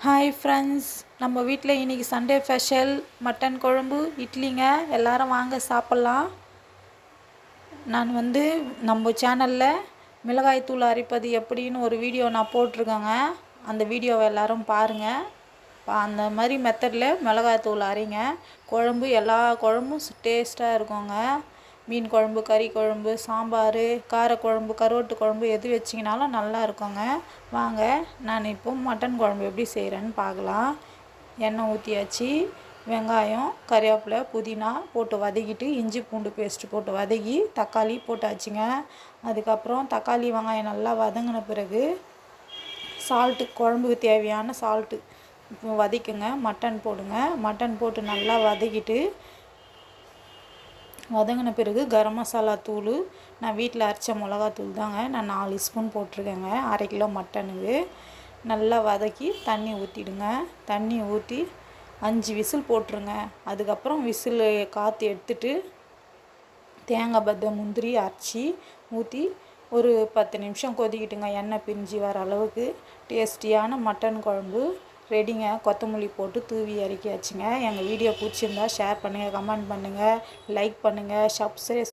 Hi friends, நம்ம வீட்டில் இன்றைக்கி சண்டே ஸ்பெஷல் மட்டன் குழம்பு இட்லிங்க. எல்லோரும் வாங்க சாப்பிட்லாம். நான் நம்ம சேனலில் மிளகாய்த்தூள் அரைப்பது எப்படின்னு ஒரு வீடியோ நான் போட்டிருக்கேங்க. அந்த வீடியோவை எல்லோரும் பாருங்கள். அந்த மாதிரி மெத்தடில் மிளகாய்த்தூள் அரைங்க. குழம்பு எல்லா குழம்பும் டேஸ்ட்டாக இருக்குங்க. மீன் குழம்பு, கறி குழம்பு, சாம்பார், காரக்குழம்பு, கருவாட்டு குழம்பு எது வச்சிங்கனாலும் நல்லா இருக்குங்க. வாங்க, நான் இப்போ மட்டன் குழம்பு எப்படி செய்கிறேன்னு பார்க்கலாம். எண்ணெய் ஊற்றியாச்சு. வெங்காயம், கறிவேப்பிலை, புதினா போட்டு வதக்கிட்டு இஞ்சி பூண்டு பேஸ்ட்டு போட்டு வதக்கி தக்காளி போட்டாச்சுங்க. அதுக்கப்புறம் தக்காளி வெங்காயம் நல்லா வதங்கின பிறகு சால்ட்டு, குழம்புக்கு தேவையான சால்ட்டு இப்போ வதக்குங்க. மட்டன் போடுங்க. மட்டன் போட்டு நல்லா வதங்கின பிறகு கரம் மசாலா தூள், நான் வீட்டில் அரைச்ச மிளகாத்தூள் தாங்க. நான் 4 ஸ்பூன் போட்டிருக்கேங்க 1/2 கிலோ மட்டனுக்கு. நல்லா வதக்கி தண்ணி ஊற்றிடுங்க. தண்ணி ஊற்றி 5 விசில் போட்டுருங்க. அதுக்கப்புறம் விசில் காற்று எடுத்துட்டு தேங்காய் பத்தை முந்திரி அரைச்சி ஊற்றி ஒரு 10 நிமிஷம் கொதிக்கிட்டுங்க. எண்ணெய் பிரிஞ்சு வர அளவுக்கு டேஸ்டியான மட்டன் குழம்பு ரெடிங்க. கொத்தமல்லி போட்டு தூவி இறக்கியாச்சுங்க. எங்கள் வீடியோ பிடிச்சிருந்தா ஷேர் பண்ணுங்கள், கமெண்ட் பண்ணுங்கள், லைக் பண்ணுங்கள், சப்ஸ்கிரைப்